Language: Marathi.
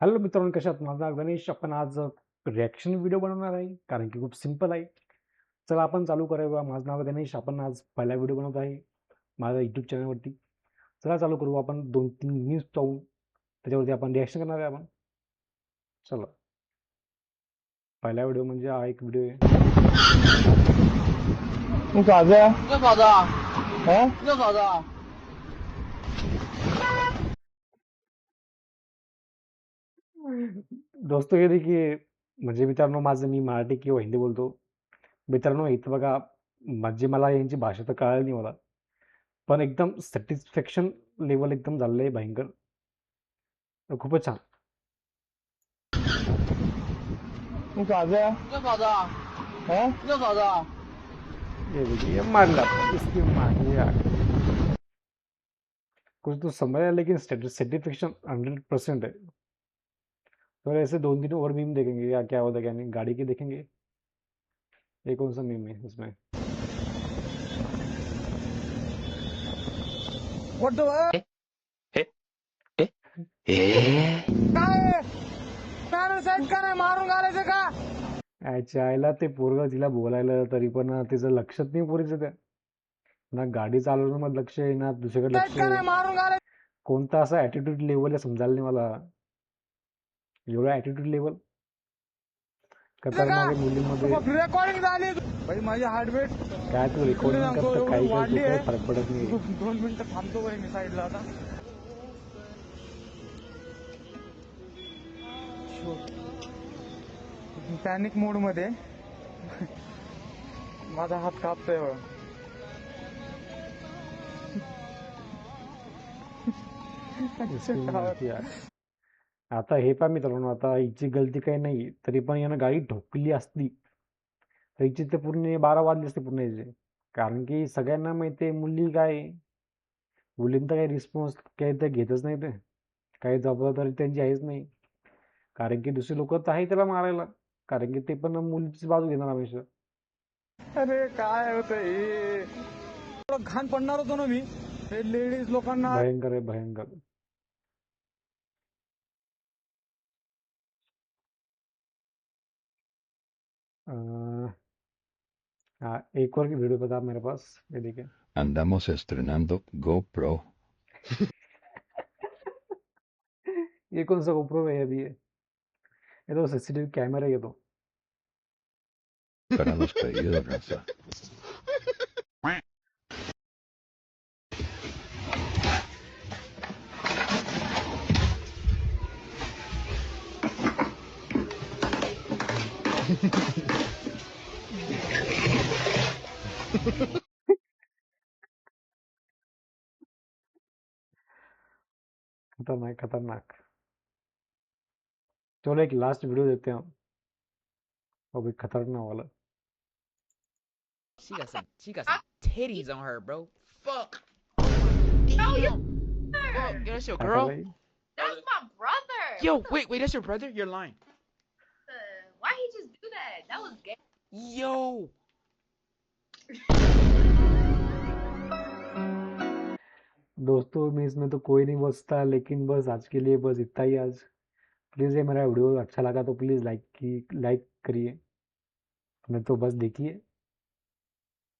हॅलो मित्रांनो, कशा आहात? माझं नाव गणेश. आपण आज रिॲक्शन व्हिडिओ बनवणार आहे, कारण की खूप सिंपल आहे. चला आपण चालू करूया. माझं नाव गणेश. आपण आज पहिला व्हिडिओ बनवत आहे माझ्या यूट्यूब चॅनलवरती. चला चालू करू. आपण 2-3 न्यूज पाहू, त्याच्यावरती आपण रिॲक्शन करणार आहे आपण. चला, पहिला व्हिडिओ म्हणजे हा एक व्हिडिओ आहे. गाजा ये दादा है ये दादा दोस्तों हे देखीए, म्हणजे मित्रांनो, मी मराठी किंवा हिंदी बोलतो. मित्रांनो इथं बघा, म्हणजे मला यांची भाषा तर कळाली नाही मला, पण एकदम सॅटिस्फॅक्शन लेवल एकदम झालेलं आहे भयंकर. खूपच छान. गाजा ये दादा है ये दादा ये देखिए मारला, इसकी मारली आग. कुछ तो समझ आया, लेकिन सेटिस्फेक्शन 100% है. तो ऐसे 2-3 और मीम देखेंगे या क्या होता क्या नहीं, गाड़ी की देखेंगे. ये कौन सा मीम है इसमें? व्हाट द काय साईड का नाही मारून घालायचं का याच्या आईला ते पोरगं तिला बोलायला, तरी पण तिचं लक्षात नाही पोरीचं त्या. ना गाडी चालवण्यामध्ये लक्ष आहे, ना दुसरीकडे साईड लक्ष का आहे. नाही मारून घालायचं कोणता असा ॲटिट्यूड लेवल आहे समजायला नाही मला. एवढा ॲटिट्यूड लेवल खतरनाक आहे मुलींमध्ये. रेकॉर्डिंग झाली भाई माझी हार्टबीट काय तू रेकॉर्डिंग करतो, काही करतो, वाढली काही आहे फरक पडत नाही. 2 मिनिटं थांबतो भाई मी साईडला आता पॅनिक मोड मध्ये माझा हात कापतोय बघ. इसकी मारती आग. आता हे पहा मित्रांनो, आता हिची गलती काही नाही, तरी पण यानं गाडी ठोकली असती तर हिची ते पूर्ण 12 वाजले असते पूर्ण याचे. कारण की सगळ्यांना माहिती आहे मुली काय आहे. मुलींचा काही रिस्पॉन्स काही ते घेतच नाही, ते काही जबाबदारी त्यांची आहेच नाही. कारण की दुसरी लोक तर आहे त्याला मारायला, कारण की ते पण मुलीचीच बाजू घेणार हमेशा. अरे काय होतं हे थोडं घाण पडणार होतो ना मी लेडीज लोकांना भयंकर आहे भयंकर. हाँ, एक और की वीडियो बता मेरे पास, ये देखिए. Andamos estrenando GoPro. ये कौन सा GoPro है अभी? ये तो सीसीटीवी कैमरा है ये तो. Para los pedidos, raza. खतरनाक खतरनाक. चलो एक लास्ट वीडियो देते हैं हम, वो भी खतरनाक वाला. She got some titties on her, bro. Fuck. Damn. Fuck. Yo, that's your क्या कर girl? रही? That's my brother. Yo, wait, that's your brother? You're lying. Why he just do that? That was gay. Yo. दोस्तों मैं इसमें तो कोई नहीं बचता, लेकिन बस आज के लिए बस इतना ही आज. प्लीज़ ये मेरा वीडियो अच्छा लगा तो प्लीज़ लाइक करिए, नहीं तो बस देखिए.